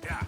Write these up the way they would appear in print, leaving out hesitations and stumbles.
Yeah.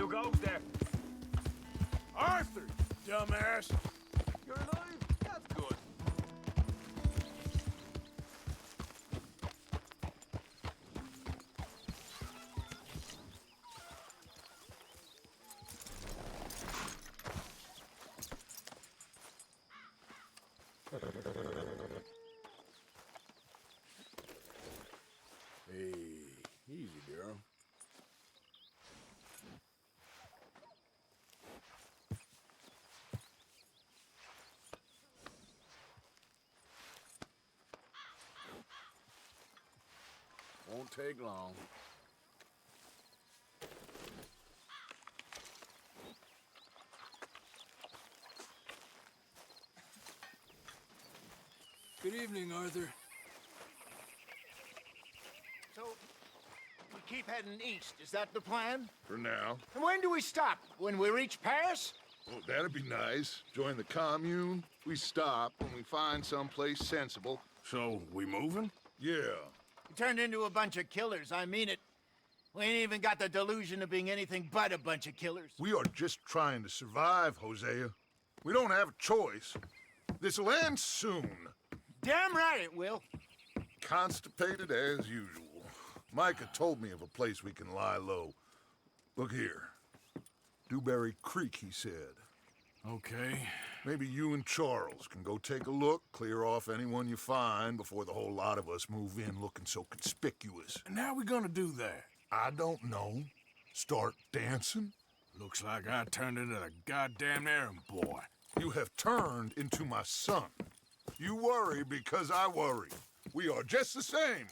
Goes there. Arthur, dumbass. You're alive? That's good. Hey, easy, girl. Won't take long. Good evening, Arthur. So, we keep heading east, is that the plan? For now. And when do we stop? When we reach Paris? Well, that'd be nice. Join the commune. We stop when we find someplace sensible. So, we moving? Yeah. We turned into a bunch of killers, I mean it. We ain't even got the delusion of being anything but a bunch of killers. We are just trying to survive, Hosea. We don't have a choice. This'll end soon. Damn right it will. Constipated as usual. Micah told me of a place we can lie low. Look here. Dewberry Creek, he said. Okay. Maybe you and Charles can go take a look, clear off anyone you find before the whole lot of us move in looking so conspicuous. And how we gonna do that? I don't know. Start dancing? Looks like I turned into the goddamn errand boy. You have turned into my son. You worry because I worry. We are just the same.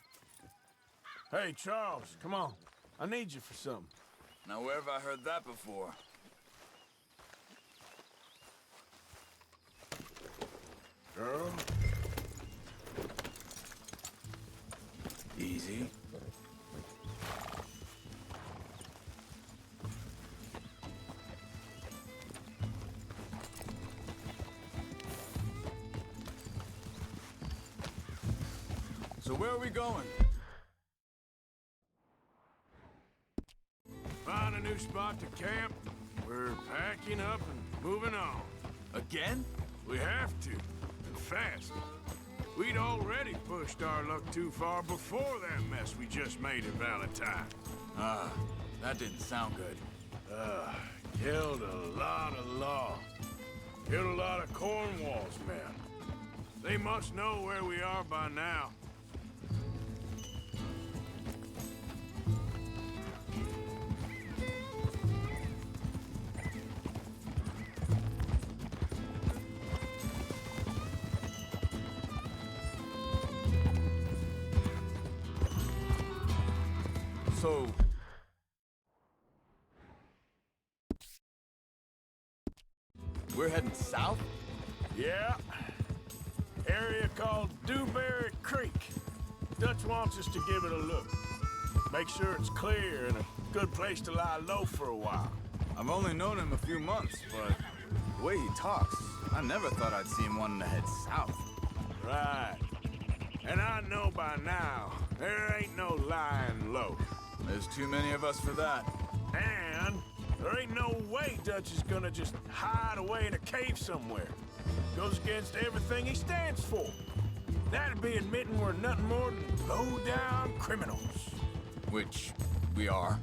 Hey, Charles, come on. I need you for something. Now, where have I heard that before? Girl? Easy. So where are we going? Find a new spot to camp. We're packing up and moving on. Again? We have to, and fast. We'd already pushed our luck too far before that mess we just made at Valentine. Ah, that didn't sound good. Killed a lot of law. Killed a lot of Cornwall's men. They must know where we are by now. So... we're heading south? Yeah. Area called Dewberry Creek. Dutch wants us to give it a look. Make sure it's clear and a good place to lie low for a while. I've only known him a few months, but the way he talks, I never thought I'd see him wanting to head south. Right. And I know by now, there ain't no lying low. There's too many of us for that. And There ain't no way Dutch is gonna just hide away in a cave somewhere. Goes against everything he stands for. That'd be admitting we're nothing more than low-down criminals. Which we are.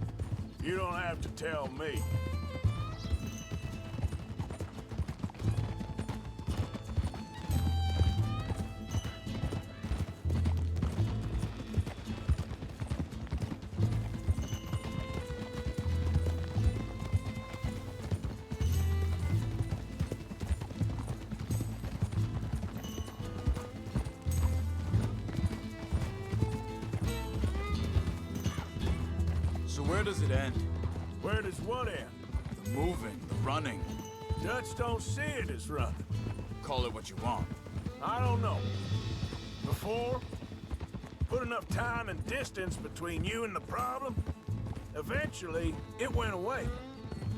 You don't have to tell me. So where does it end? Where does what end? The moving, the running. Dutch don't see it as running. Call it what you want. I don't know. Before, put enough time and distance between you and the problem, eventually it went away.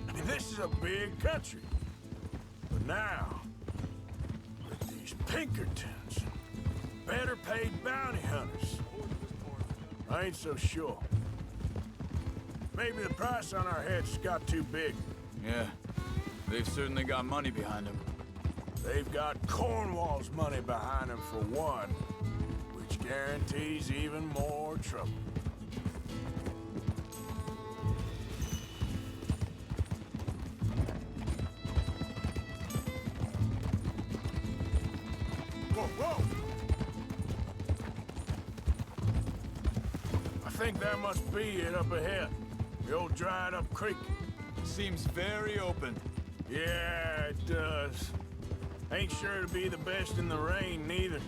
I mean, this is a big country. But now, with these Pinkertons, better paid bounty hunters, I ain't so sure. Maybe the price on our heads got too big. Yeah, they've certainly got money behind them. They've got Cornwall's money behind them for one, which guarantees even more trouble. Whoa, whoa! I think that must be it up ahead. The old dried-up creek. Seems very open. Yeah, it does. Ain't sure to be the best in the rain, neither.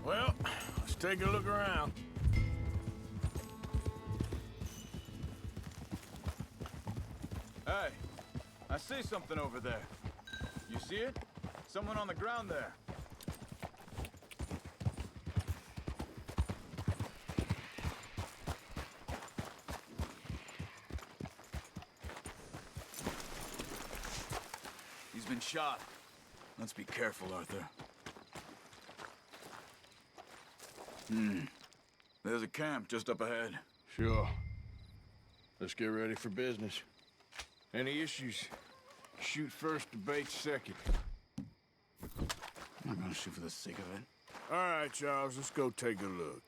Well, let's take a look around. Hey, I see something over there. You see it? Someone on the ground there. He's been shot. Let's be careful, Arthur. There's a camp just up ahead. Sure. Let's get ready for business. Any issues? Shoot first, debate second. I'm not gonna shoot for the sake of it. All right, Charles, let's go take a look.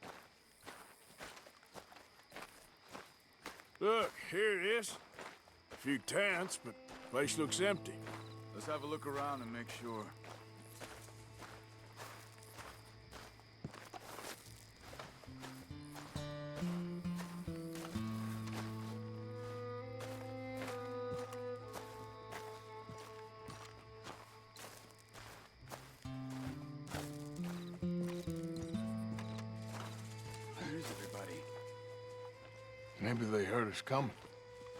Look, here it is. A few tents, but the place looks empty. Let's have a look around and make sure. Where's everybody? Maybe they heard us coming.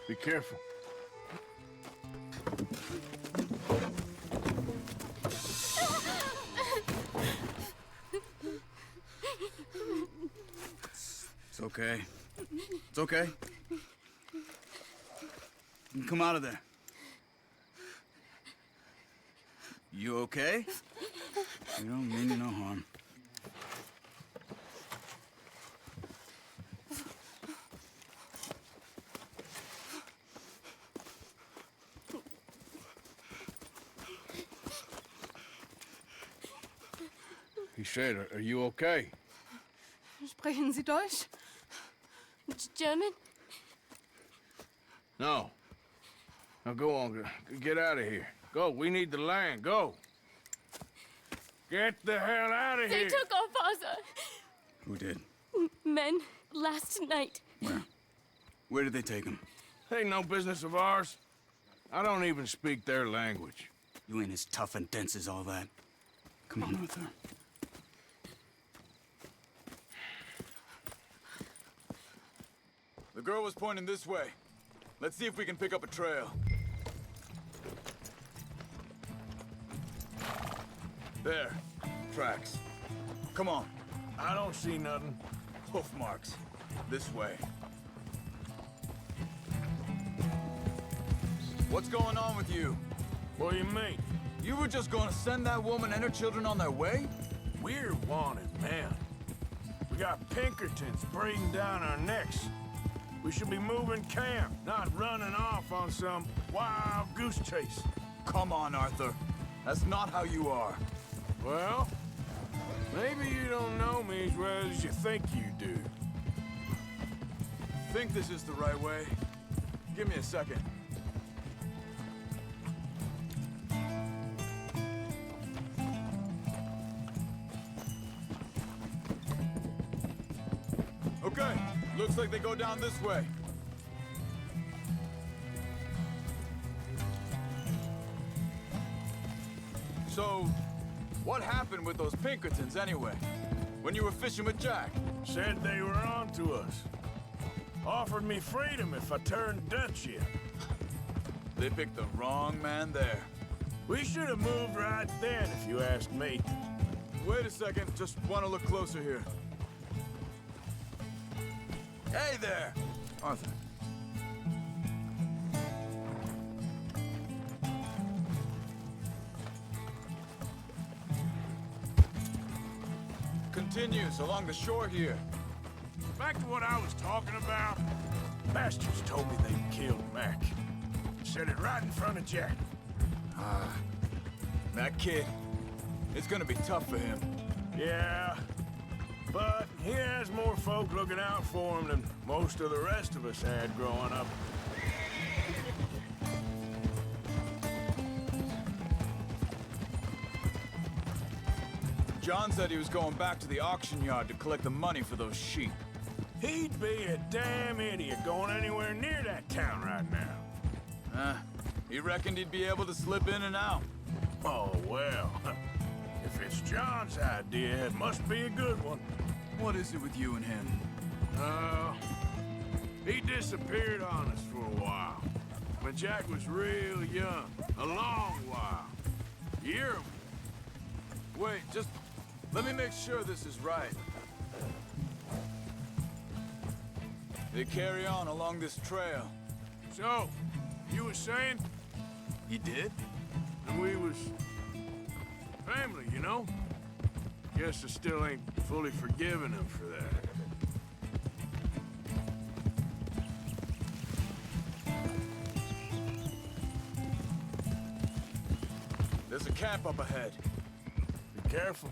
Be careful. It's okay. It's okay. You can come out of there. You okay? You don't mean you no harm. He said, are you okay? Sprechen Sie Deutsch? German? No. Now go on, get out of here. Go, we need the land, go. Get the hell out of They here. took our father. Who did? Men last night. Where? Where did they take him? Ain't no business of ours. I don't even speak their language. You ain't as tough and dense as all that. Come on, Arthur. The girl was pointing this way. Let's see if we can pick up a trail. There. Tracks. Come on. I don't see nothing. Hoof marks. This way. What's going on with you? What do you mean? You were just gonna send that woman and her children on their way? We're wanted, man. We got Pinkertons breathing down our necks. We should be moving camp, not running off on some wild goose chase. Come on, Arthur. That's not how you are. Well, maybe you don't know me as well as you think you do. Think this is the right way? Give me a second. Okay, looks like they go down this way. So, what happened with those Pinkertons anyway? When you were fishing with Jack? Said they were on to us. Offered me freedom if I turned Dutch in. They picked the wrong man there. We should have moved right then, if you ask me. Wait a second, just want to look closer here. Hey there! Arthur. Continues along the shore here. Back to what I was talking about. Bastards told me they killed Mac. Said it right in front of Jack. That kid, it's gonna be tough for him. Yeah, but he has more folk looking out for him than most of the rest of us had growing up. John said he was going back to the auction yard to collect the money for those sheep. He'd be a damn idiot going anywhere near that town right now. He reckoned he'd be able to slip in and out. Oh, well. If it's John's idea, it must be a good one. What is it with you and him? He disappeared on us for a while. When Jack was real young. A long while. Year. Wait, just let me make sure this is right. They carry on along this trail. So, you was saying? He did? And we was family, you know? Guess I still ain't fully forgiven him for that. There's a camp up ahead. Be careful.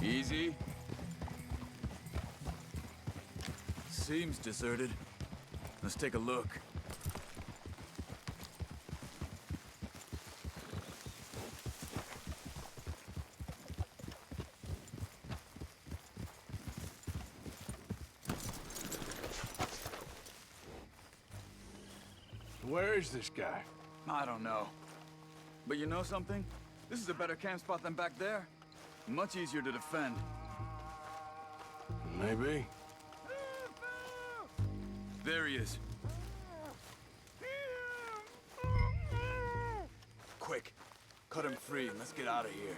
Easy. Seems deserted. Let's take a look. Where is this guy? I don't know. But you know something? This is a better camp spot than back there. Much easier to defend. Maybe. There he is. Quick, cut him free and let's get out of here.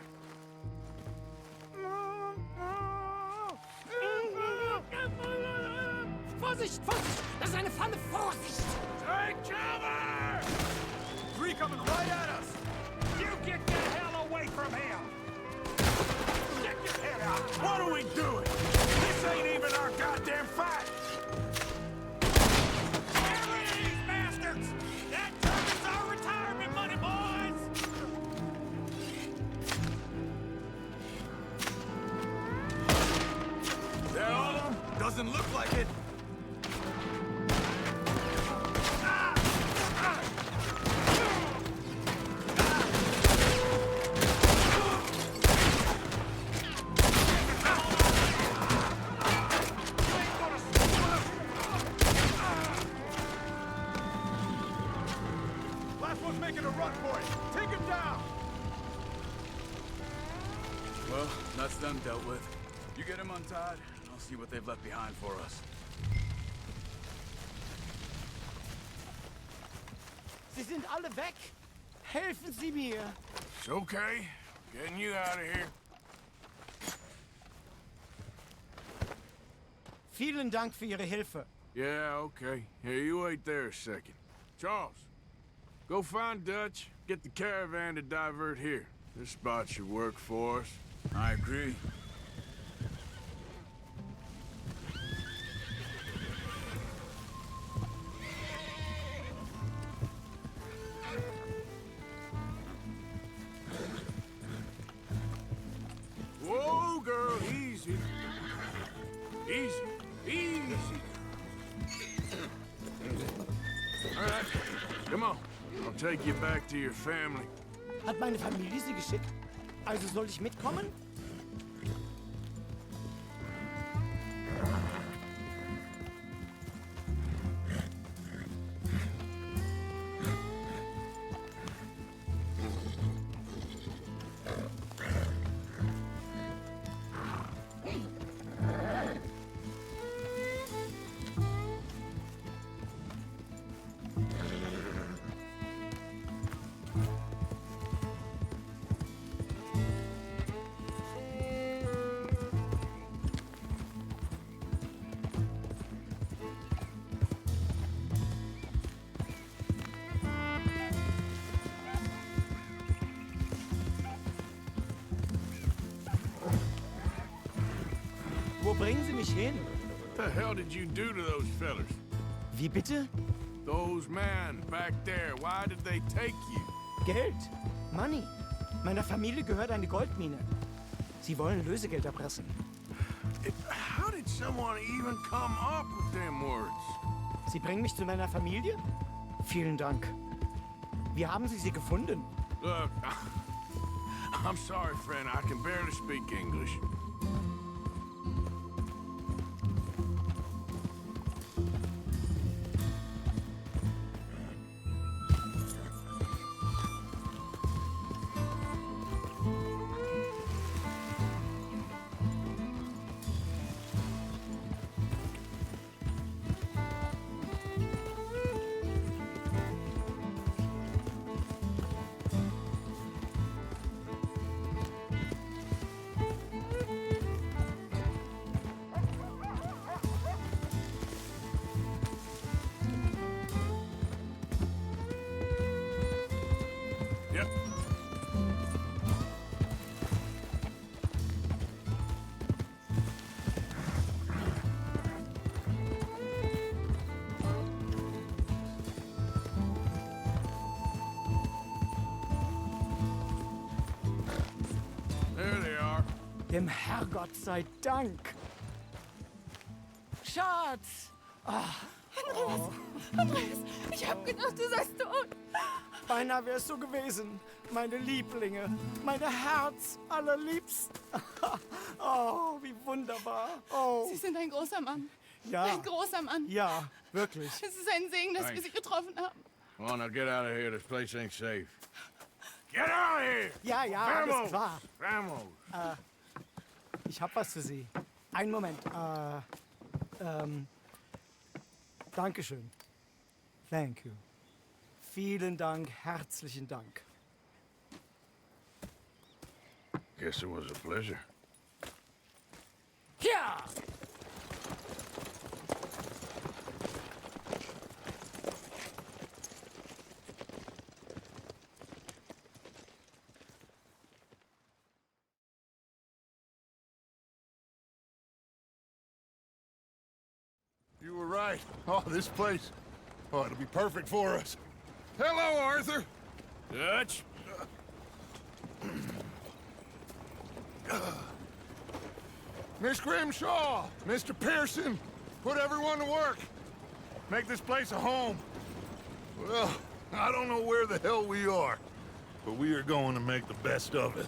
Vorsicht, Vorsicht! Das ist eine Falle! Vorsicht! Take cover! Three coming right at us! You get the hell away from him! Get your head out! What are we doing? This ain't even our goddamn fight! Get rid of these bastards! That target's our retirement money, boys! They're all of them? Doesn't look like it. Last one's making a run for it. Take him down! Well, that's them dealt with. You get him untied, and I'll see what they've left behind for us. Sie sind alle weg! Helfen Sie mir! It's okay. Getting you out of here. Vielen Dank für Ihre Hilfe. Yeah, okay. Here, you wait there a second. Charles, go find Dutch. Get the caravan to divert here. This spot should work for us. I agree. Come on, I'll take you back to your family. Hat meine Familie sie geschickt? Also soll ich mitkommen? Wo bringen Sie mich hin? What the hell did you do to those fellers? Wie bitte? Those men back there, why did they take you? Geld. Money. Meiner Familie gehört eine Goldmine. Sie wollen Lösegeld erpressen. How did someone even come up with them words? Sie bringen mich zu meiner Familie? Vielen Dank. Wie haben Sie sie gefunden? Look, I'm sorry, friend, I can barely speak English. Yep. There they are. Dem Herrgott sei Dank. Schatz! Andreas, ich hab gedacht, du seist tot. Beinahe wär's so gewesen. Meine Lieblinge. Meine Herz allerliebst. Oh, wie wunderbar. Oh, Sie sind ein großer Mann. ja. Ein großer Mann. Ja, wirklich. Es ist ein Segen, dass wir Thanks. Sie getroffen haben. Come on, now get out of here. This place ain't safe. Get out of here! Ja, ja, alles Vamos! klar. Vamos! Ich hab was für Sie. Einen Moment. Dankeschön. Thank you. Vielen Dank, herzlichen Dank. Guess it was a pleasure. Ja! You were right. Oh, this place. Oh, it'll be perfect for us. Hello, Arthur. Dutch? Miss Grimshaw, Mr. Pearson, put everyone to work. Make this place a home. Well, I don't know where the hell we are, but we are going to make the best of it.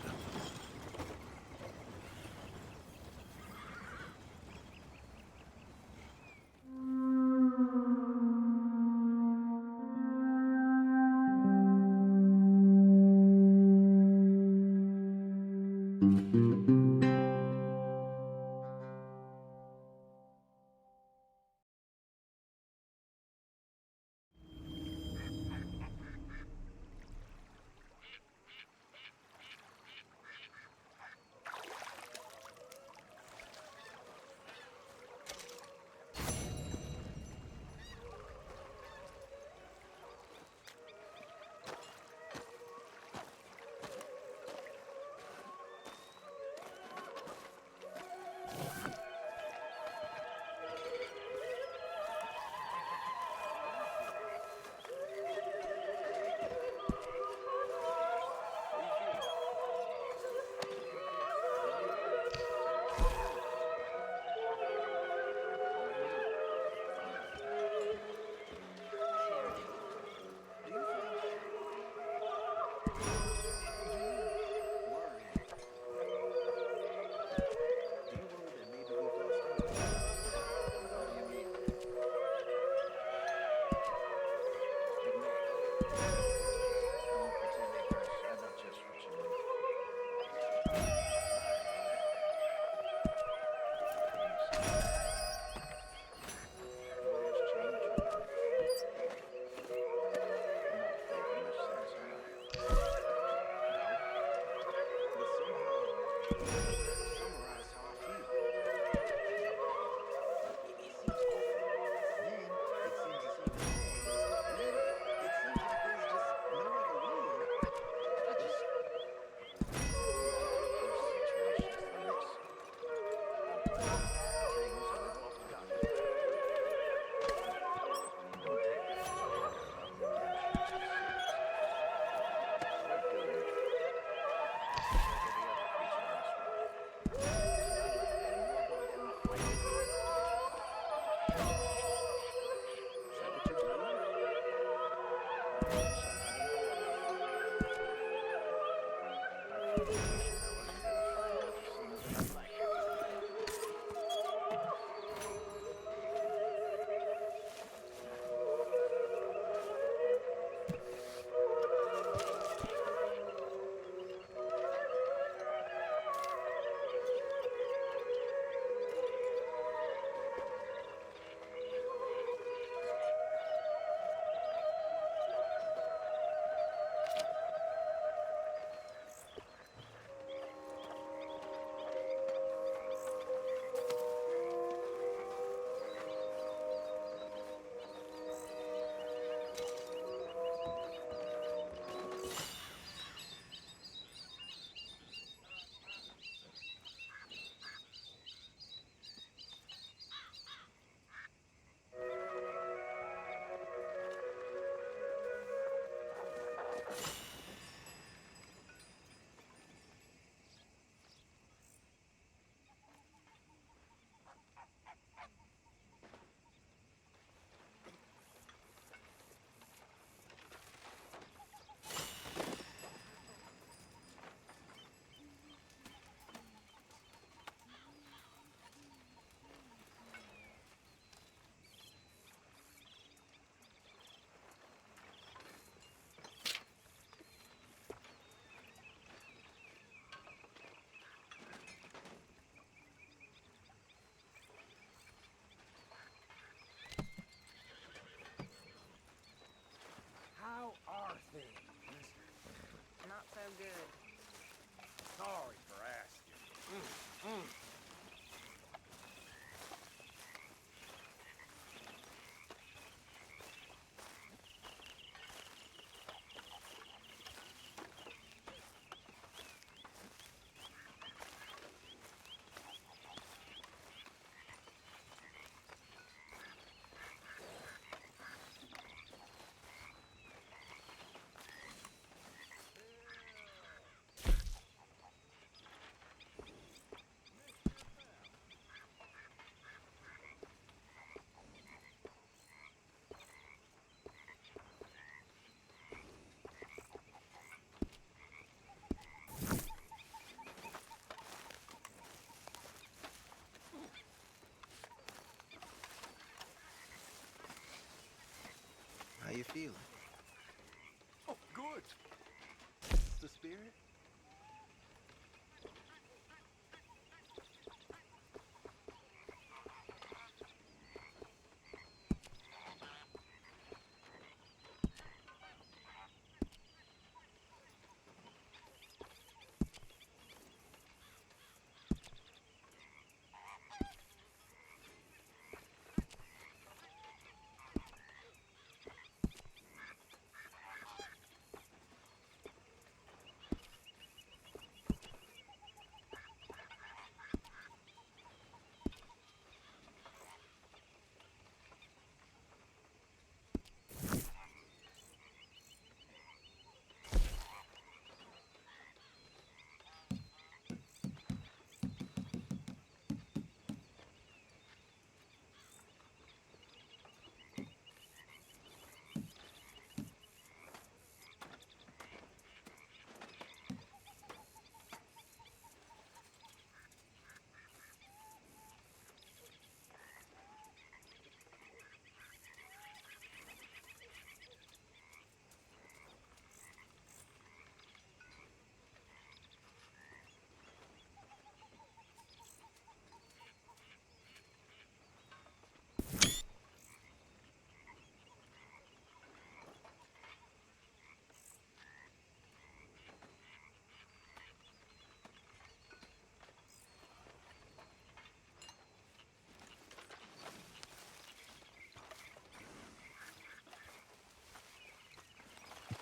Summarize how I feel. It seems awful. Then it seems the same as always. Then it seems like there's just no other way. I just situations like this. Things I've often done. When you don't take the story about redemption too seriously. Like every other creature in this world. None of them more going to fight. Is that what you're doing? How are things? Not so good. Sorry for asking.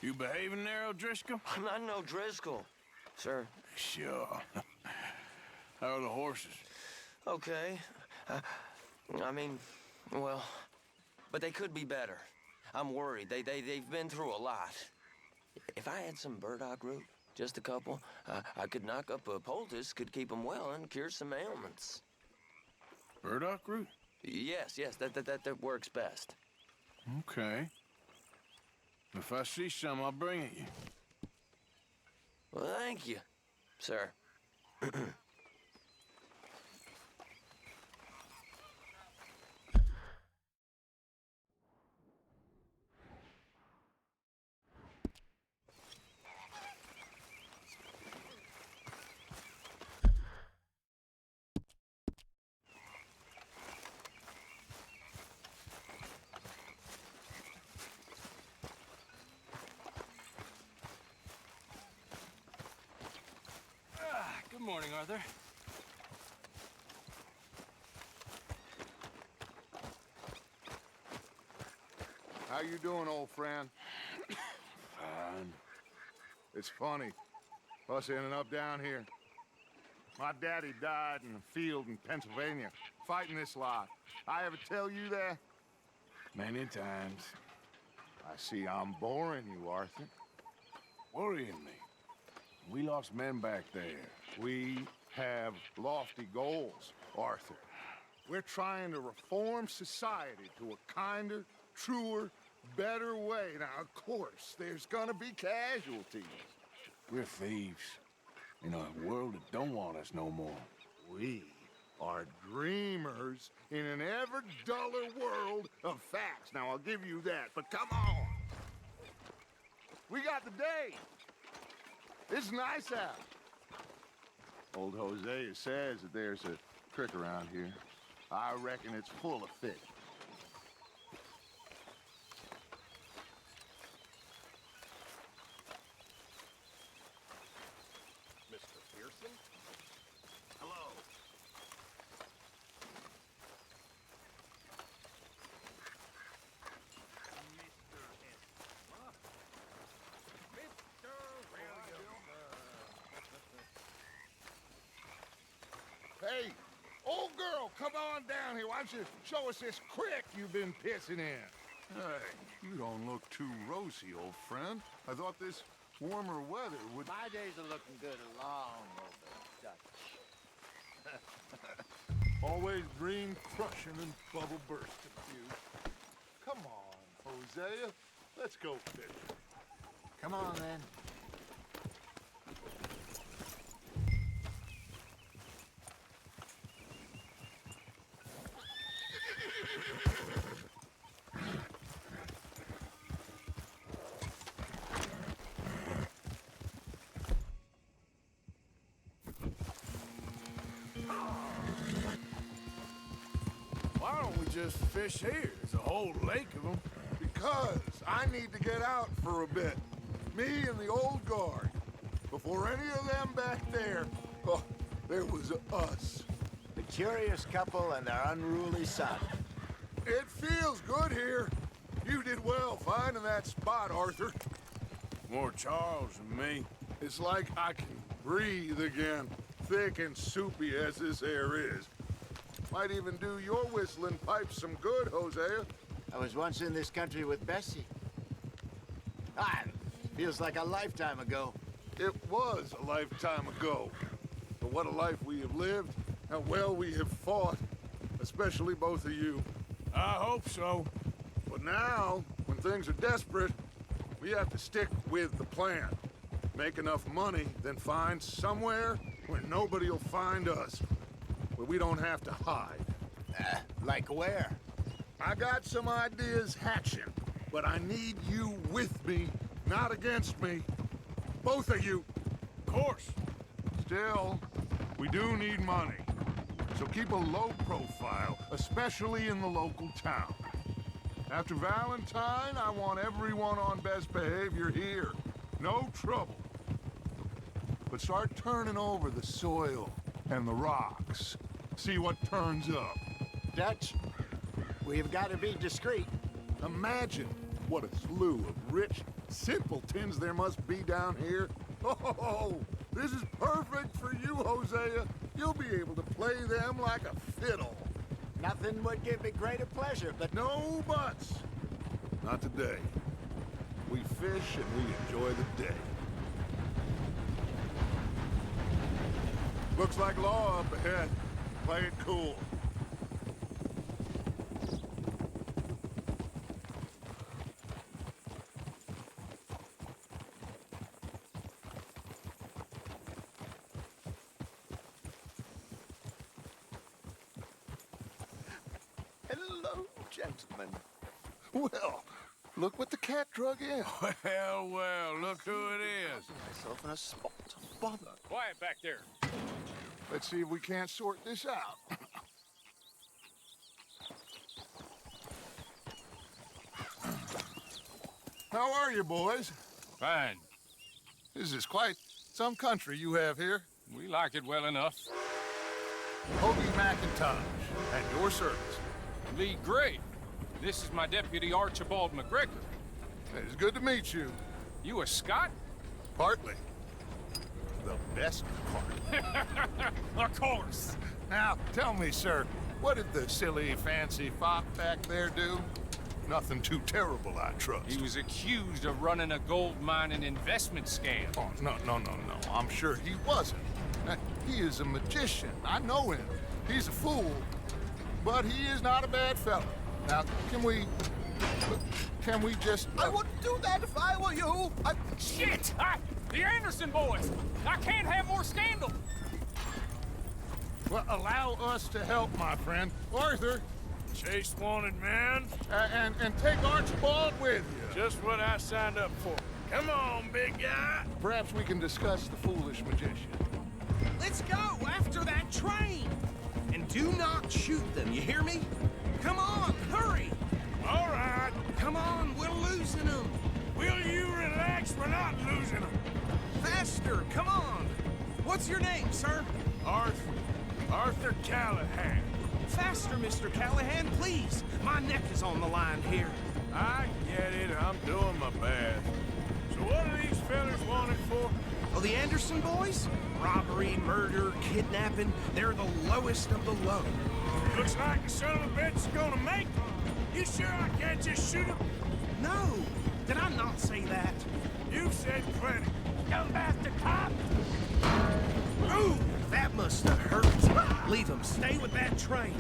You behaving there, O'Driscoll? I'm not no Driscoll, sir. Sure. How are the horses? Okay. I mean, well, but they could be better. I'm worried. They've been through a lot. If I had some burdock root, just a couple, I could knock up a poultice, could keep them well, and cure some ailments. Burdock root? Yes, that works best. Okay. If I see some, I'll bring it you. Well, thank you, sir. Good morning, Arthur. How you doing, old friend? Fine. It's funny, us ending up down here. My daddy died in a field in Pennsylvania, fighting this lot. I ever tell you that? Many times. I see I'm boring you, Arthur. Worrying me. We lost men back there. We have lofty goals, Arthur. We're trying to reform society to a kinder, truer, better way. Now, of course, there's gonna be casualties. We're thieves. In a world that don't want us no more. We are dreamers in an ever duller world of facts. Now, I'll give you that, but come on. We got the day. It's nice out. Old Hosea says that there's a creek around here. I reckon it's full of fish. Mr. Pearson? Hello. Hey, old girl, come on down here. Why don't you show us this creek you've been pissing in? Hey, you don't look too rosy, old friend. I thought this warmer weather would... My days are looking good along over Dutch. Always dream crushing and bubble bursting, you. Come on, Hosea. Let's go fishing. Come on, then. Why don't we just fish here? There's a whole lake of them. Because I need to get out for a bit. Me and the old guard. Before any of them back there, oh, there was us. The curious couple and their unruly son. It feels good here. You did well finding that spot, Arthur. More Charles than me. It's like I can breathe again, thick and soupy as this air is. Might even do your whistling pipes some good, Hosea. I was once in this country with Bessie. Feels like a lifetime ago. It was a lifetime ago. But what a life we have lived, how well we have fought, especially both of you. I hope so. But now, when things are desperate, we have to stick with the plan. Make enough money, then find somewhere where nobody will find us. Where we don't have to hide. Like where? I got some ideas hatching, but I need you with me, not against me. Both of you. Of course. Still, we do need money. So keep a low profile, especially in the local town. After Valentine, I want everyone on best behavior here. No trouble. But start turning over the soil and the rocks. See what turns up. Dutch, we've got to be discreet. Imagine what a slew of rich, simpletons there must be down here. Oh, this is perfect for you, Hosea. You'll be able to play them like a fiddle. Nothing would give me greater pleasure, but No buts. Not today. We fish and we enjoy the day. Looks like law up ahead. Play it cool. Hello, gentlemen. Well, look what the cat drug in. Well, well, look who it is. Myself in a spot of bother. Quiet back there. Let's see if we can't sort this out. How are you, boys? Fine. This is quite some country you have here. We like it well enough. Hoagie McIntosh, at your service. Lee Gray. This is my deputy Archibald McGregor. It's good to meet you. You a Scot? Partly. The best part. Of course. Now, tell me, sir, what did the silly, fancy fop back there do? Nothing too terrible, I trust. He was accused of running a gold mining investment scam. Oh, no. I'm sure he wasn't. He is a magician. I know him. He's a fool, but he is not a bad fellow. Now, can we just... I wouldn't do that if I were you. Shit! The Anderson boys! I can't have more scandal! Well, allow us to help, my friend. Arthur, Chase wanted man. and take Archibald with you. Just what I signed up for. Come on, big guy. Perhaps we can discuss the foolish magician. Let's go after that train. And do not shoot them, you hear me? Come on, hurry. All right. Come on, we're losing them. Will you relax? We're not losing them. Faster, come on. What's your name, sir? Arthur Callahan. Faster, Mr. Callahan, please. My neck is on the line here. I get it. I'm doing my best. So what are these fellas wanted for? Oh, the Anderson boys? Robbery, murder, kidnapping. They're the lowest of the low. Looks like the son of a bitch is gonna make them. You sure I can't just shoot him? No, did I not say that? You said plenty. Go bastard cop! Ooh, that must have hurt. Leave them. Stay with that train.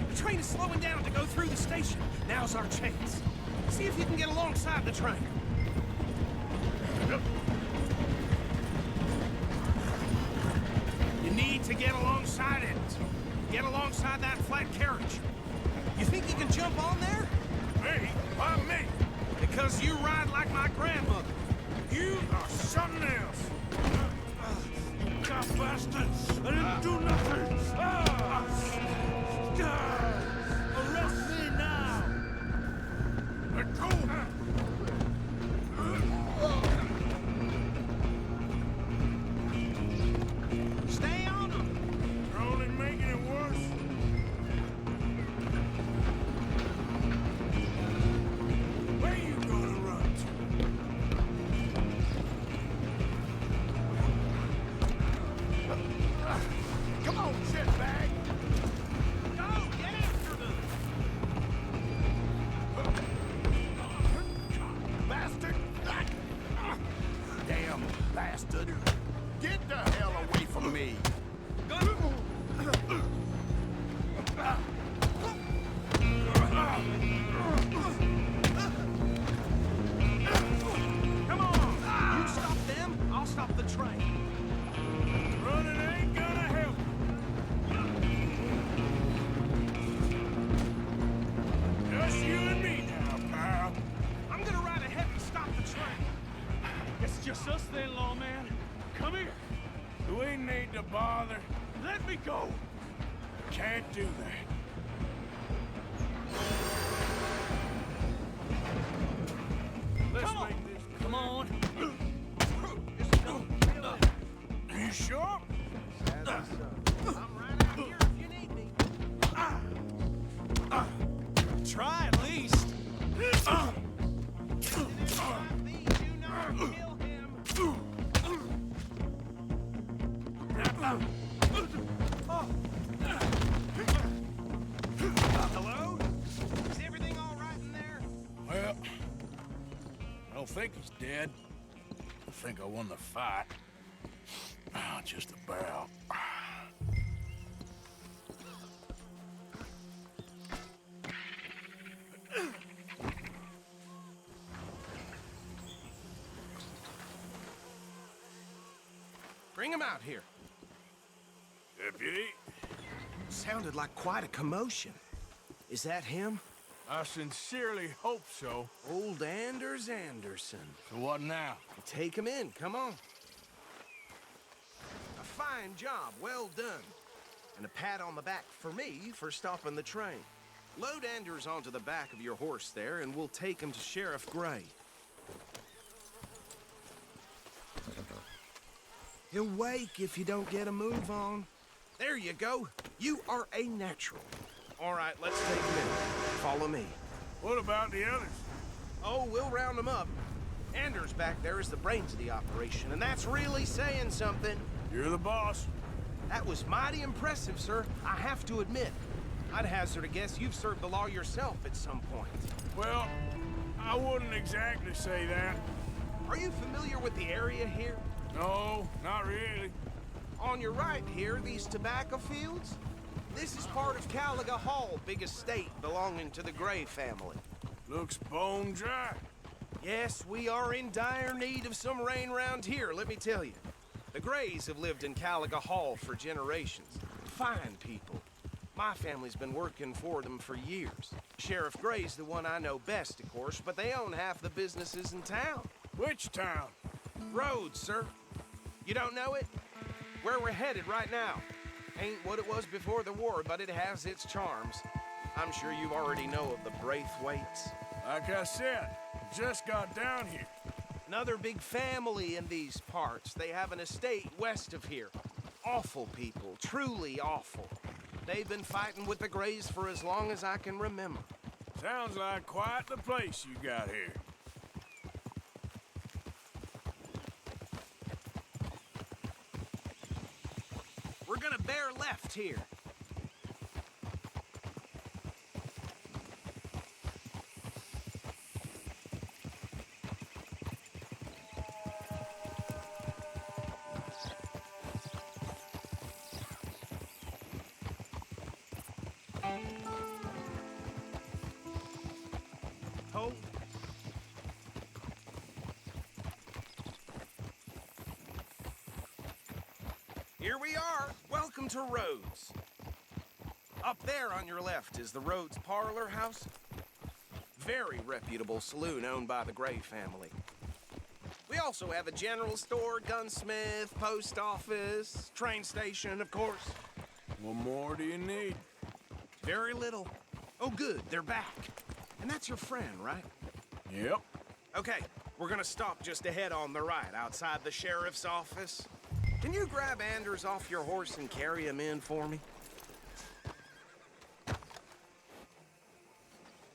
The train is slowing down to go through the station. Now's our chance. See if you can get alongside the train. You need to get alongside it. Get alongside that flat carriage. You think you can jump on there? Me? Why me? Because you ride like my grandmother. You are something else. You cop bastards! I didn't do nothing! Arrest me now! Let go! Stay on them. You're only making it worse. Where you gonna run to? Come on, shitbag! Go, get after them. Bastard! Damn bastard! Get the hell away from me! Come on! You stop them, I'll stop the train. Running ain't gonna help. Just you and me now, pal. I'm gonna ride ahead and stop the train. It's just us then, lawman. Come here. Do we need to bother? Let me go. Can't do that. Let's Come on. make this. Come on. You sure? I'm right out here if you need me. Try at least. think he's dead. I think I won the fight. Oh, just about. Bring him out here. Deputy, Sounded like quite a commotion. Is that him? I sincerely hope so. Old Anders Anderson. So what now? Take him in, come on. A fine job, well done. And a pat on the back for me for stopping the train. Load Anders onto the back of your horse there, and we'll take him to Sheriff Gray. He'll wake if you don't get a move on. There you go. You are a natural. All right, let's take him in. Follow me. What about the others? Oh, we'll round them up. Anders back there is the brains of the operation, and that's really saying something. You're the boss. That was mighty impressive, sir. I have to admit. I'd hazard a guess you've served the law yourself at some point. Well, I wouldn't exactly say that. Are you familiar with the area here? No, not really. On your right here, these tobacco fields? This is part of Caliga Hall, big estate belonging to the Gray family. Looks bone dry. Yes, we are in dire need of some rain round here, let me tell you. The Grays have lived in Caliga Hall for generations. Fine people. My family's been working for them for years. Sheriff Gray's the one I know best, of course, but they own half the businesses in town. Which town? Rhodes, sir. You don't know it? Where we're headed right now. Ain't what it was before the war, but it has its charms. I'm sure you already know of the Braithwaites. Like I said, just got down here. Another big family in these parts. They have an estate west of here. Awful people, truly awful. They've been fighting with the Grays for as long as I can remember. Sounds like quite the place you got here. We're gonna bear left here. Hold. Here we are. Welcome to Rhodes. Up there on your left is the Rhodes Parlor House. Very reputable saloon owned by the Gray family. We also have a general store, gunsmith, post office, train station, of course. What more do you need? Very little. Oh, good, they're back. And that's your friend, right? Yep. Okay, we're gonna stop just ahead on the right, outside the sheriff's office. Can you grab Anders off your horse and carry him in for me?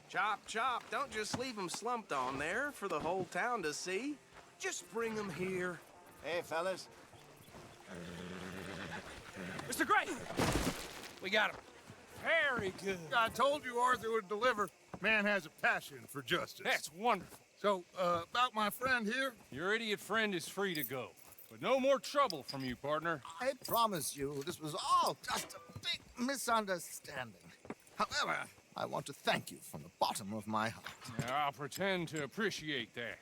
Chop, chop. Don't just leave him slumped on there for the whole town to see. Just bring him here. Hey, fellas. Mr. Gray! We got him. Very good. I told you Arthur would deliver. Man has a passion for justice. That's wonderful. So, about my friend here? Your idiot friend is free to go. But no more trouble from you, partner. I promise you, this was all just a big misunderstanding. However, I want to thank you from the bottom of my heart. Now, I'll pretend to appreciate that.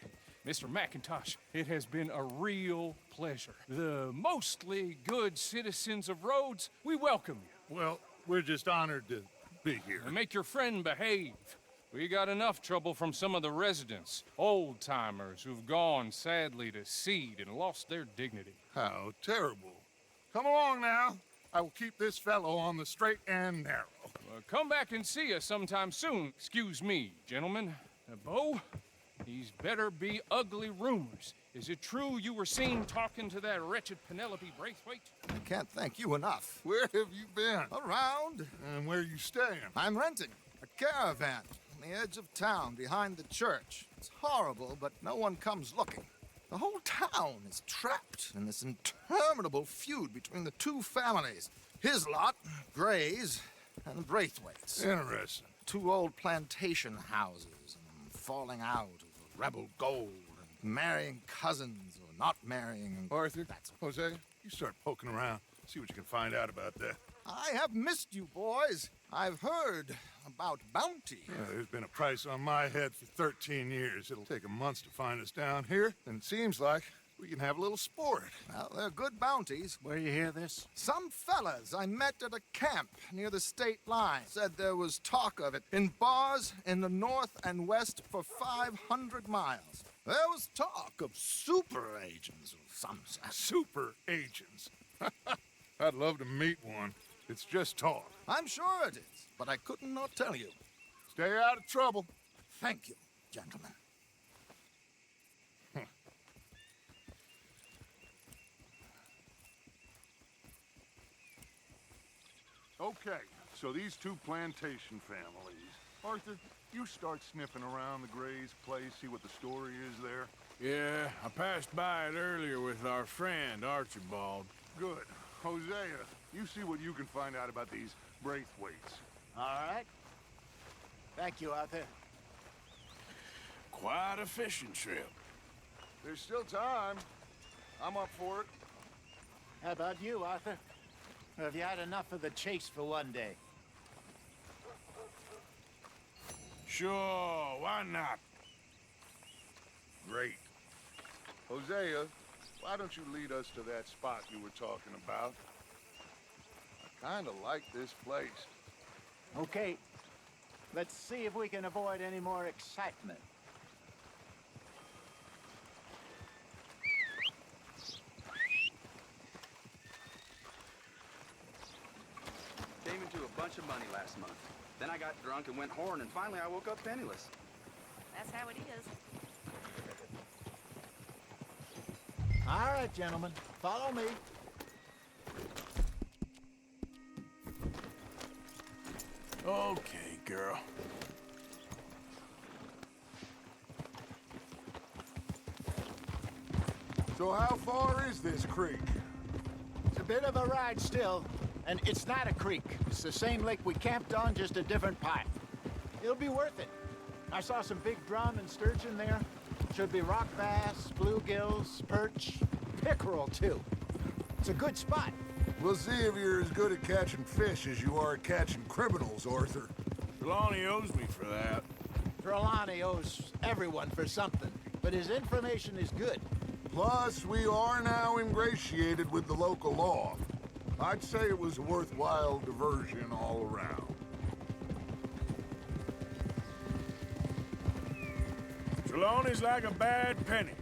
Mr. McIntosh, it has been a real pleasure. The mostly good citizens of Rhodes, we welcome you. Well, we're just honored to be here. And make your friend behave. We got enough trouble from some of the residents, old-timers who've gone, sadly, to seed and lost their dignity. How terrible. Come along now. I will keep this fellow on the straight and narrow. Come back and see us sometime soon. Excuse me, gentlemen. Bo, these better be ugly rumors. Is it true you were seen talking to that wretched Penelope Braithwaite? I can't thank you enough. Where have you been? Around. And where are you staying? I'm renting a caravan on the edge of town behind the church. It's horrible, but no one comes looking. The whole town is trapped in this interminable feud between the two families. His lot, Gray's, and Braithwaite's. Interesting. Two old plantation houses and falling out of rebel gold and marrying cousins or not marrying. And Arthur, that's Jose, you start poking around. See what you can find out about that. I have missed you, boys. I've heard about bounty. Yeah, there's been a price on my head for 13 years. It'll take 'em months to find us down here, and it seems like we can have a little sport. Well, they're good bounties. Where you hear this? Some fellas I met at a camp near the state line said there was talk of it in bars in the north and west for 500 miles. There was talk of super agents of some sort. Super agents. I'd love to meet one. It's just talk. I'm sure it is, but I couldn't not tell you. Stay out of trouble. Thank you, gentlemen. Okay, so these two plantation families. Arthur, you start sniffing around the Gray's place, see what the story is there. Yeah, I passed by it earlier with our friend, Archibald. Good. Hosea, you see what you can find out about these Braithwaites. All right. Thank you, Arthur. Quite a fishing trip. There's still time. I'm up for it. How about you, Arthur? Or have you had enough of the chase for one day? Sure, why not? Great. Hosea, why don't you lead us to that spot you were talking about? I kind of like this place. Okay. Let's see if we can avoid any more excitement. Came into a bunch of money last month. Then I got drunk and went horn, and finally I woke up penniless. That's how it is. All right, gentlemen. Follow me. Okay, girl. So how far is this creek? It's a bit of a ride still, and it's not a creek. It's the same lake we camped on, just a different pipe. It'll be worth it. I saw some big drum and sturgeon there. Should be rock bass, bluegills, perch, pickerel, too. It's a good spot. We'll see if you're as good at catching fish as you are at catching criminals, Arthur. Trelawney owes me for that. Trelawney owes everyone for something, but his information is good. Plus, we are now ingratiated with the local law. I'd say it was a worthwhile diversion all around. Trelawney's like a bad penny.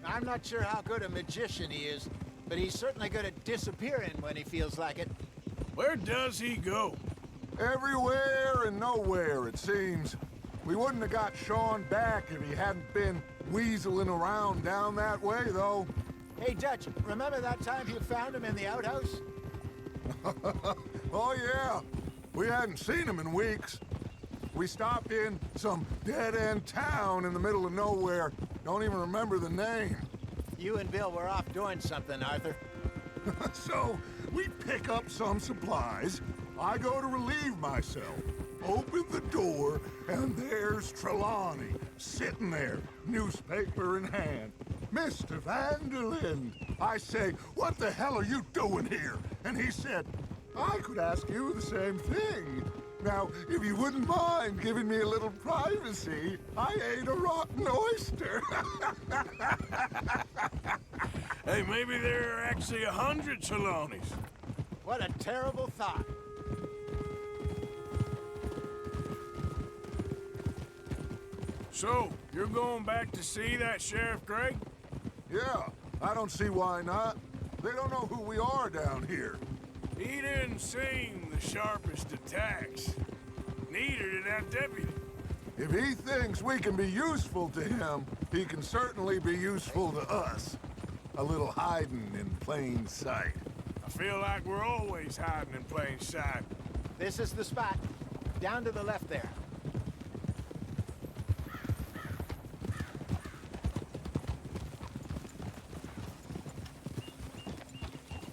I'm not sure how good a magician he is, but he's certainly good at disappearing when he feels like it. Where does he go? Everywhere and nowhere, it seems. We wouldn't have got Sean back if he hadn't been weaseling around down that way, though. Hey, Dutch, remember that time you found him in the outhouse? Oh, yeah. We hadn't seen him in weeks. We stopped in some dead-end town in the middle of nowhere. Don't even remember the name. You and Bill were off doing something, Arthur. So, we pick up some supplies. I go to relieve myself. Open the door, and there's Trelawney, sitting there, newspaper in hand. Mr. Vanderlyn. I say, what the hell are you doing here? And he said, I could ask you the same thing. Now, if you wouldn't mind giving me a little privacy, I ate a rotten oyster. Hey, maybe there are actually 100 Trelawneys. What a terrible thought. So, you're going back to see that Sheriff Gray? Yeah, I don't see why not. They don't know who we are down here. He didn't seem the sharpest attacks. Neither did that deputy. If he thinks we can be useful to him, he can certainly be useful to us. A little hiding in plain sight. I feel like we're always hiding in plain sight. This is the spot. Down to the left there.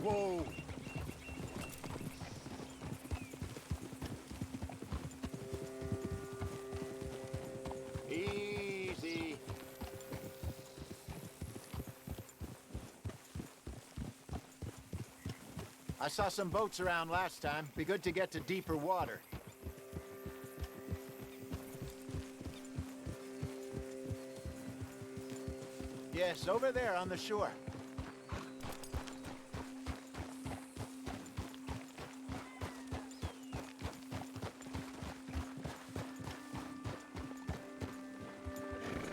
Whoa. Easy. I saw some boats around last time. Be good to get to deeper water. Yes, over there on the shore.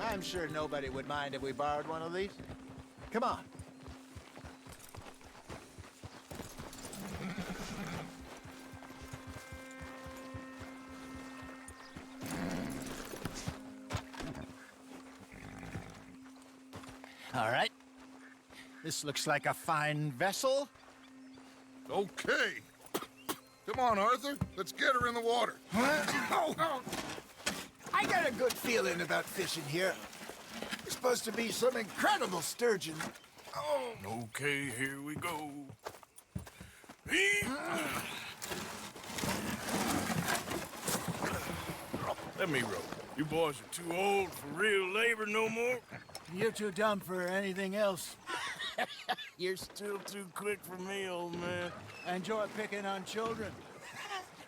I'm sure nobody would mind if we borrowed one of these. Come on. All right. This looks like a fine vessel. Okay. Come on, Arthur. Let's get her in the water. Oh. I got a good feeling about fishing here. It's supposed to be some incredible sturgeon. Oh. Okay, here we go. Let me row. You boys are too old for real labor no more. You're too dumb for anything else. You're still too quick for me, old man. I enjoy picking on children.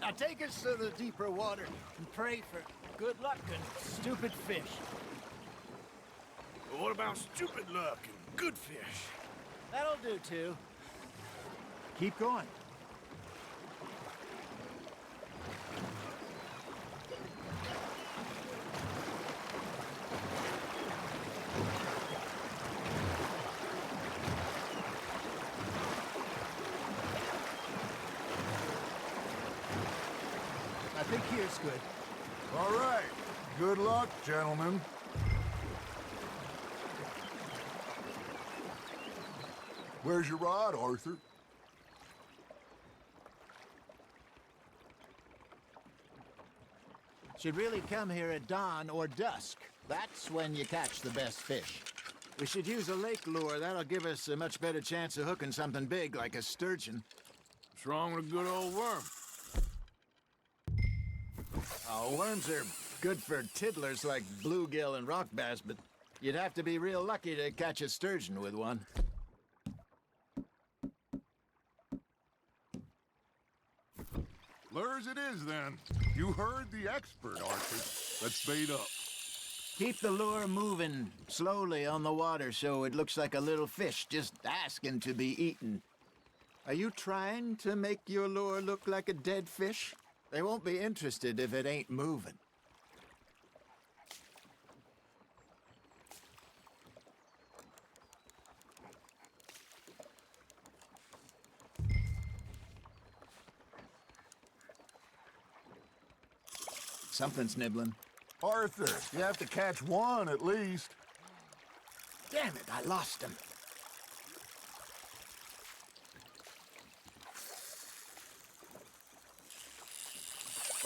Now take us to the deeper water and pray for good luck and stupid fish. But what about stupid luck and good fish? That'll do, too. Keep going. I think here's good. All right. Good luck, gentlemen. Where's your rod, Arthur? Should really come here at dawn or dusk. That's when you catch the best fish. We should use a lake lure. That'll give us a much better chance of hooking something big like a sturgeon. What's wrong with a good old worm? Oh, worms are good for tiddlers like bluegill and rock bass, but you'd have to be real lucky to catch a sturgeon with one. Lures it is, then. You heard the expert, Arthur. Let's bait up. Keep the lure moving slowly on the water so it looks like a little fish just asking to be eaten. Are you trying to make your lure look like a dead fish? They won't be interested if it ain't moving. Something's nibbling. Arthur, you have to catch one at least. Damn it, I lost him.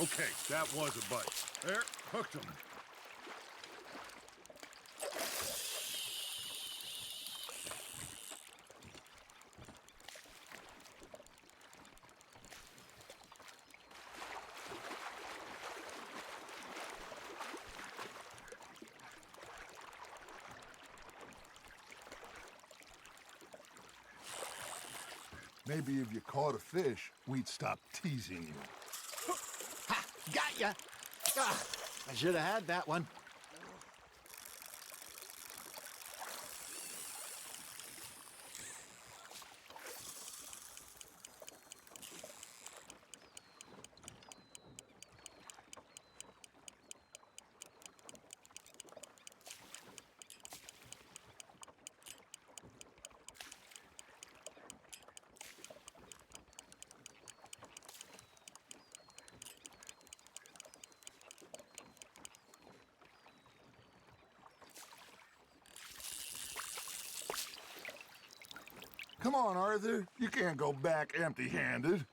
Okay, that was a bite. There, hooked him. Maybe if you caught a fish, we'd stop teasing you. Ha! Got ya! Ah, I should have had that one. Come on, Arthur. You can't go back empty-handed.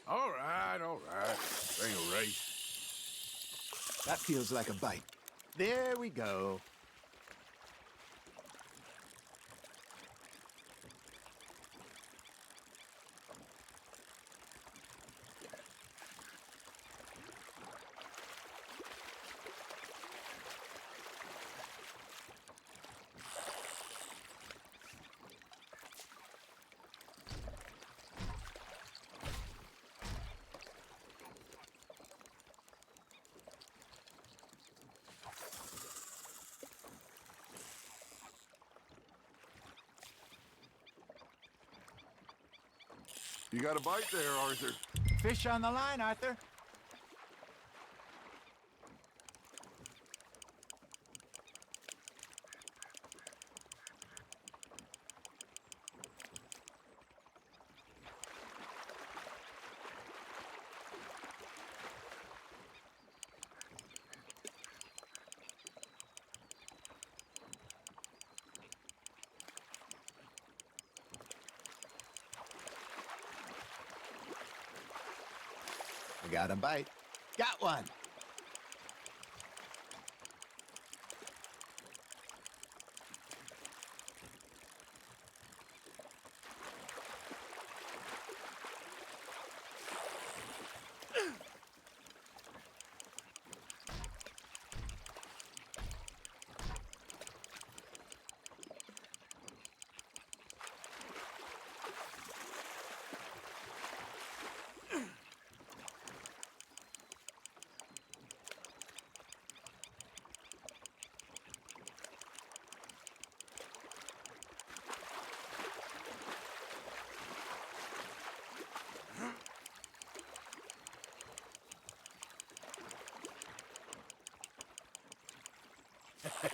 All right, all right. Ain't a race. That feels like a bite. There we go. You got a bite there, Arthur. Fish on the line, Arthur. I got a bite. Got one.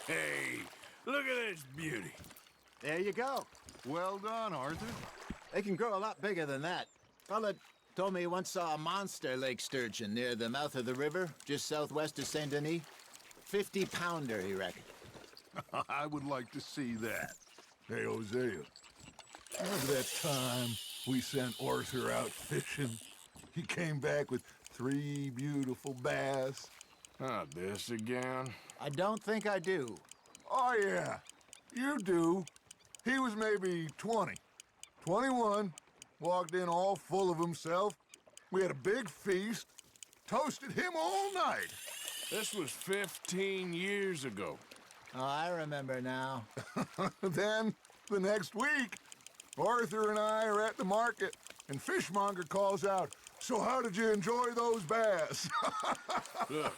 Hey, look at this beauty. There you go. Well done, Arthur. They can grow a lot bigger than that. Fella told me he once saw a monster lake sturgeon near the mouth of the river, just southwest of Saint Denis. 50-pounder, he reckoned. I would like to see that. Hey, Hosea. Remember that time we sent Arthur out fishing? He came back with 3 beautiful bass. Not this again. I don't think I do. Oh, yeah. You do. He was maybe 20. 21. Walked in all full of himself. We had a big feast. Toasted him all night. This was 15 years ago. Oh, I remember now. Then, the next week, Arthur and I are at the market, and Fishmonger calls out, "So how did you enjoy those bass?" Look,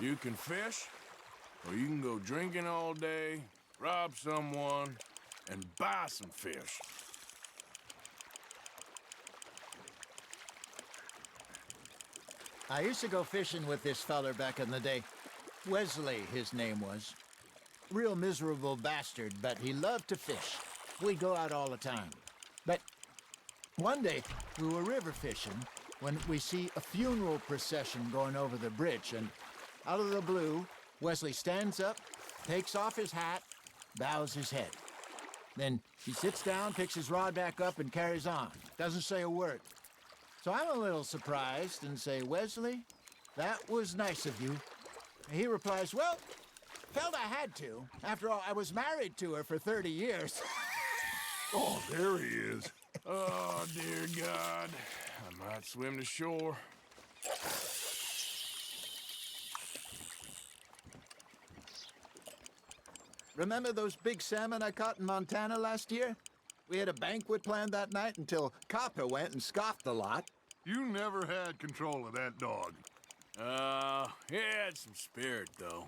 you can fish, or you can go drinking all day, rob someone, and buy some fish. I used to go fishing with this feller back in the day. Wesley, his name was. Real miserable bastard, but he loved to fish. We'd go out all the time. But one day, we were river fishing when we see a funeral procession going over the bridge, and out of the blue, Wesley stands up, takes off his hat, bows his head. Then he sits down, picks his rod back up, and carries on. Doesn't say a word. So I'm a little surprised and say, "Wesley, that was nice of you." And he replies, "Well, felt I had to. After all, I was married to her for 30 years. Oh, there he is. Oh, dear God. I might swim to shore. Remember those big salmon I caught in Montana last year? We had a banquet planned that night until Copper went and scoffed the lot. You never had control of that dog. He had some spirit, though.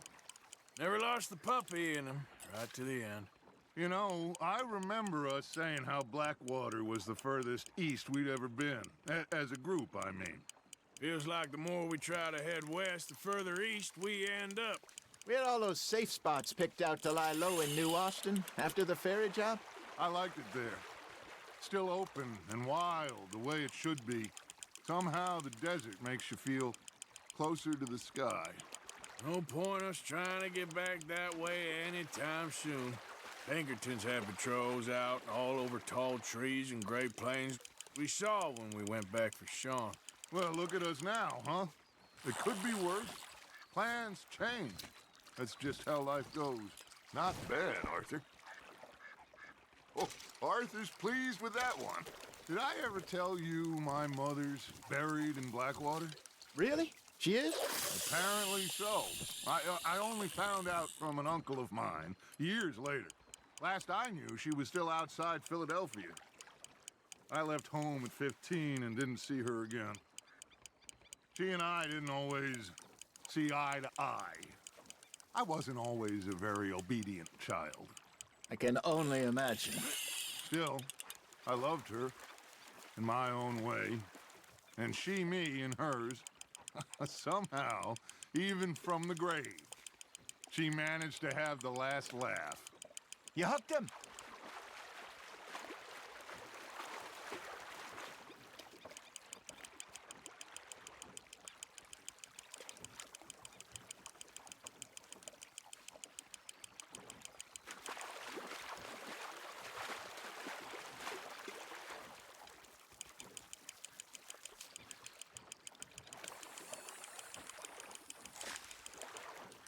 Never lost the puppy in him, right to the end. You know, I remember us saying how Blackwater was the furthest east we'd ever been. As a group, I mean. Feels like the more we try to head west, the further east we end up. We had all those safe spots picked out to lie low in New Austin after the ferry job. I liked it there. Still open and wild, the way it should be. Somehow the desert makes you feel closer to the sky. No point us trying to get back that way anytime soon. Pinkertons had patrols out all over tall trees and Great Plains. We saw when we went back for Sean. Well, look at us now, huh? It could be worse. Plans change. That's just how life goes. Not bad, Arthur. Oh, Arthur's pleased with that one. Did I ever tell you my mother's buried in Blackwater? Really? She is? Apparently so. I only found out from an uncle of mine years later. Last I knew, she was still outside Philadelphia. I left home at 15 and didn't see her again. She and I didn't always see eye to eye. I wasn't always a very obedient child. I can only imagine. Still, I loved her. in my own way, and she me in hers. Somehow, even from the grave, she managed to have the last laugh. You hooked him?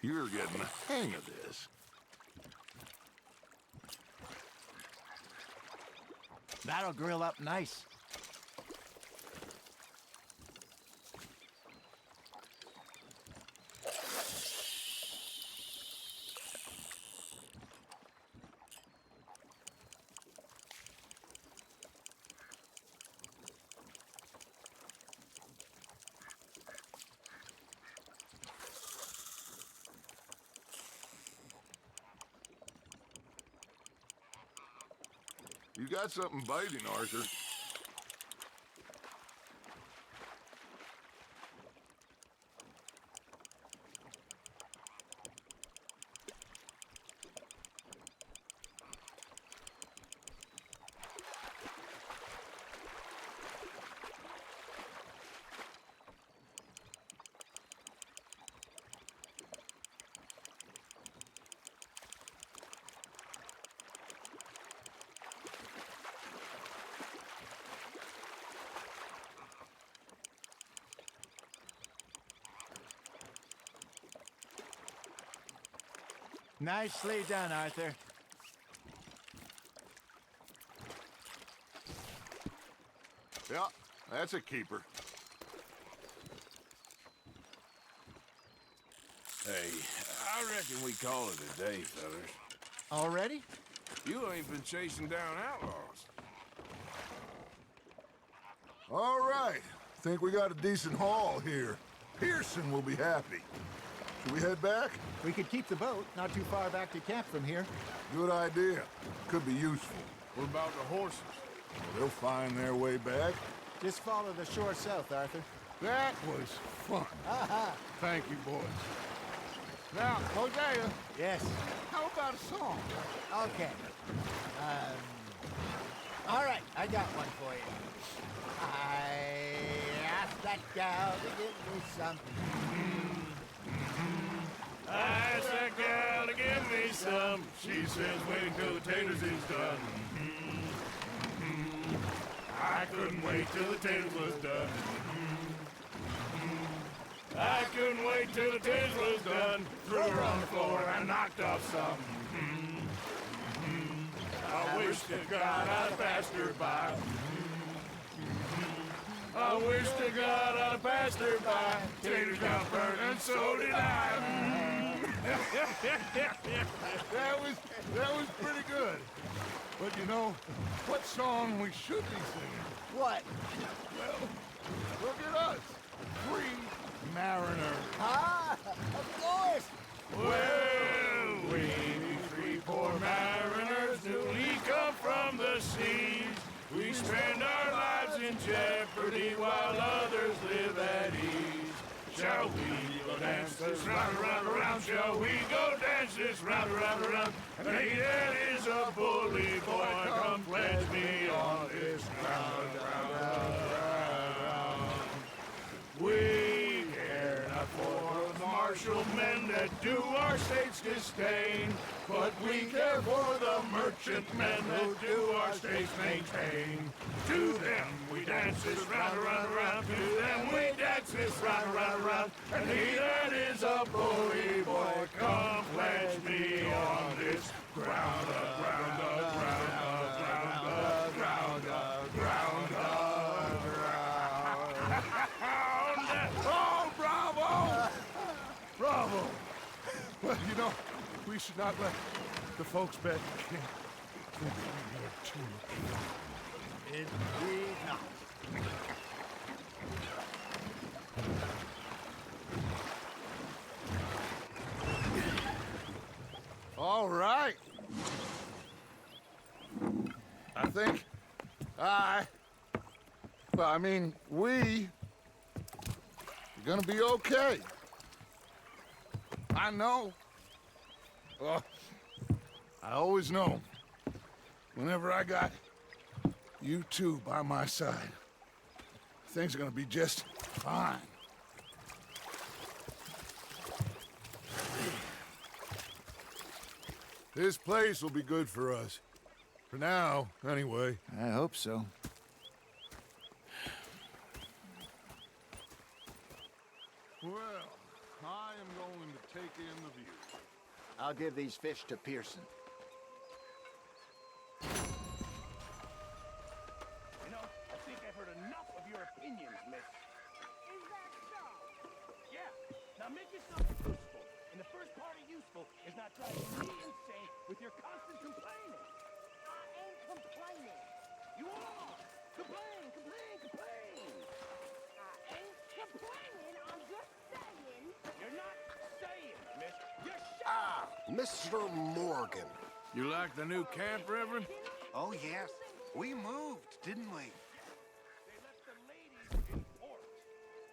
You're getting the hang of this. That'll grill up nice. You got something biting, Arthur. Nicely done, Arthur. Yeah, that's a keeper. Hey, I reckon we call it a day, fellas. Already? You ain't been chasing down outlaws. All right. Think we got a decent haul here. Pearson will be happy. Should we head back? We could keep the boat not too far back to camp from here. Good idea. Could be useful. What about the horses? They'll find their way back. Just follow the shore south, Arthur. That was fun. Aha! Thank you, boys. Now, Hosea, Yes. how about a song? Okay. All right, I got one for you. I asked that gal to give me some. I asked that gal to give me some. She says wait till the taters is done. I couldn't wait till the taters was done. I couldn't wait till the taters was done. Threw her on the floor and knocked off some. I wish to God I'd passed her by. I wish to God I'd passed her by. Taters got burnt and so did I. That was pretty good. But you know, what song we should be singing? What? Well, look at us. Free mariners. Ah, of course. Well, we three poor mariners newly come from the seas. We spend our lives in jeopardy while others live at ease. Shall we go dance this round, around, around? Shall we go dance this round, around, around? And he that is a bully boy, come pledge me on this ground, round. We care not for the martial men that do our states disdain, but we care for the merchant men that do our states maintain. To them we dance this round, around, around. To them we dance this round, around, around. And he that is a bully boy, come pledge me on this ground, ground, ground, ground, ground, ground, ground, ground. Oh, bravo! Bravo! Well, you know, we should not let the folks back in camp think we are too. Indeed not. All right. I think I Well, I mean, we're gonna be okay. I know. Well, I always know. Whenever I got you two by my side, things are gonna be just fine. This place will be good for us. For now, anyway. I hope so. Well, I am going to take in the view. I'll give these fish to Pearson. You know, I think I've heard enough of your opinions, miss. Is that so? Yeah. Now make yourself useful. And the first part of useful is not driving me insane with your constant complaining. I ain't complaining. You are! Complain, complain, complain! I ain't complaining. I'm just saying. You're not saying, miss. You're Mr. Morgan. You like the new camp, Reverend? Oh, yes. We moved, didn't we?